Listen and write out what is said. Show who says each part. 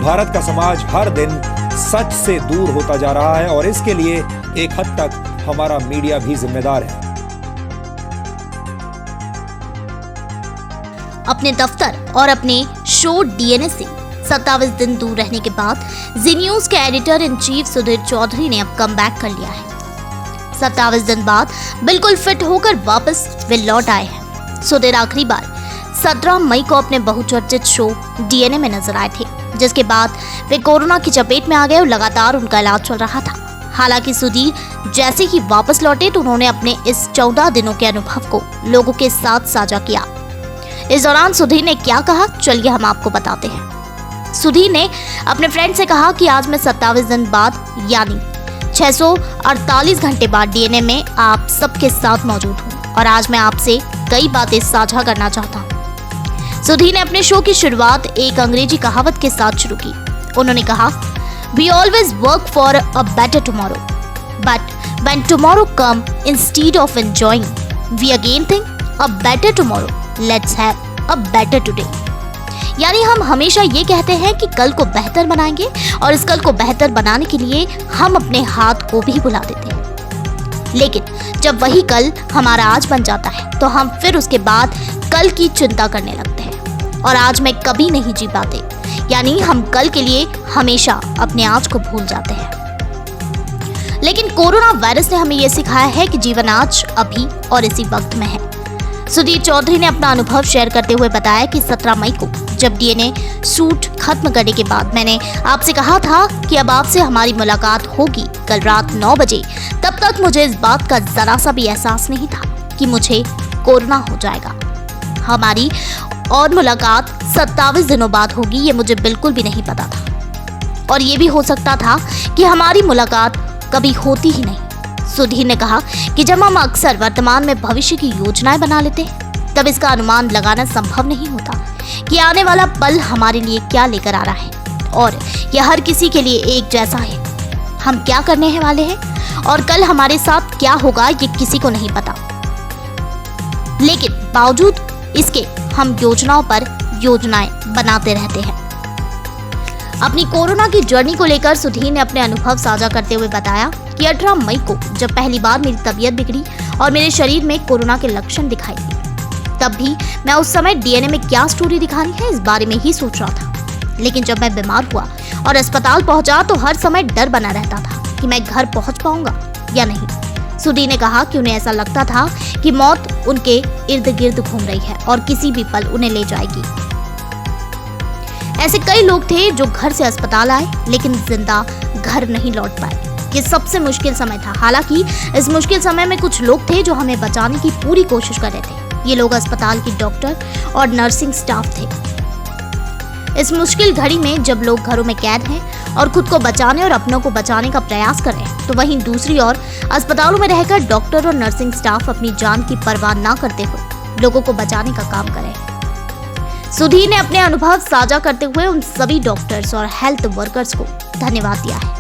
Speaker 1: भारत का समाज हर दिन सच से दूर होता जा रहा है और इसके लिए एक हद तक हमारा मीडिया भी जिम्मेदार है।
Speaker 2: अपने दफ्तर और अपने शो डीएनए से 27 दिन दूर रहने के बाद जी न्यूज के editor in chief Sudhir Chaudhary ने अब कमबैक कर लिया है। 27 दिन बाद बिल्कुल फिट होकर वापस वे लौट आए हैं। सुधीर आखिरी बार 17 मई को अपने बहुचर्चित शो डीएनए में नजर आए थे, जिसके बाद वे कोरोना की चपेट में आ गए और लगातार उनका इलाज चल रहा था। हालांकि सुधीर जैसे ही वापस लौटे तो उन्होंने अपने इस 14 दिनों के अनुभव को लोगों के साथ साझा किया। इस दौरान सुधीर ने क्या कहा, चलिए हम आपको बताते हैं। सुधीर ने अपने फ्रेंड से कहा कि आज मैं 27 दिन बाद यानी 648 घंटे बाद डीएनए में आप सबके साथ मौजूद हूँ और आज मैं आपसे कई बातें साझा करना चाहता हूँ। सुधीर ने अपने शो की शुरुआत एक अंग्रेजी कहावत के साथ शुरू की। उन्होंने कहा, We always work for a better tomorrow, but when tomorrow comes, instead of enjoying, we again think a better tomorrow. Let's have a better today. यानी हम हमेशा ये कहते हैं कि कल को बेहतर बनाएंगे और इस कल को बेहतर बनाने के लिए हम अपने हाथ को भी भुला देते हैं। लेकिन जब वही कल हमारा आज बन जाता है तो हम फिर उसके बाद कल की चिंता करने लगते हैं और आज में कभी नहीं जी पाते। यानी हम कल के लिए हमेशा अपने आज को भूल जाते हैं। लेकिन कोरोना वायरस ने हमें यह सिखाया है कि जीवन आज, अभी और इसी वक्त में है। सुधीर चौधरी ने अपना अनुभव शेयर करते हुए बताया कि 17 मई को जब डीएनए शूट खत्म करने के बाद मैंने आपसे कहा था कि अब आपसे हमारी मुलाकात होगी कल रात 9 बजे, तब तक मुझे इस बात का जरा सा भी एहसास नहीं था कि मुझे कोरोना हो जाएगा। हमारी और मुलाकात 27 दिनों बाद होगी, ये मुझे बिल्कुल भी नहीं पता था और ये भी हो सकता था कि हमारी मुलाकात कभी होती ही नहीं। सुधीर ने कहा कि जब हम अक्सर वर्तमान में भविष्य की योजनाएं बना लेते हैं तब इसका अनुमान लगाना संभव नहीं होता कि आने वाला पल हमारे लिए क्या लेकर आ रहा है और यह हर किसी के लिए एक जैसा है। हम क्या करने हैं वाले हैं और कल हमारे साथ क्या होगा ये किसी को नहीं पता, लेकिन बावजूद इसके हम योजनाओं पर योजनाएं बनाते रहते हैं। अपनी कोरोना की जर्नी को लेकर सुधीर ने अपने अनुभव साझा करते हुए बताया कि 18 मई को जब पहली बार मेरी तबीयत बिगड़ी और मेरे शरीर में कोरोना के लक्षण दिखाई दिए, तब भी मैं उस समय डीएनए में क्या स्टोरी दिखानी है इस बारे में ही सोच रहा था। लेकिन जब मैं बीमार हुआ और अस्पताल पहुंचा तो हर समय डर बना रहता था कि मैं घर पहुंच पाऊंगा या नहीं। सुधीर ने कहा कि उन्हें ऐसा लगता था कि मौत उनके इर्द गिर्द घूम रही है और किसी भी पल उन्हें ले जाएगी। ऐसे कई लोग थे जो घर से अस्पताल आए लेकिन जिंदा घर नहीं लौट पाए। ये सबसे मुश्किल समय था। हालांकि इस मुश्किल समय में कुछ लोग थे जो हमें बचाने की पूरी कोशिश कर रहे थे। ये लोग अस्पताल के डॉक्टर और नर्सिंग स्टाफ थे। इस मुश्किल घड़ी में जब लोग घरों में कैद हैं और खुद को बचाने और अपनों को बचाने का प्रयास कर रहे हैं, तो वहीं दूसरी ओर अस्पतालों में रहकर डॉक्टर और नर्सिंग स्टाफ अपनी जान की परवाह न करते हुए लोगों को बचाने का काम कर रहे हैं। सुधीर ने अपने अनुभव साझा करते हुए उन सभी डॉक्टर्स और हेल्थ वर्कर्स को धन्यवाद दिया है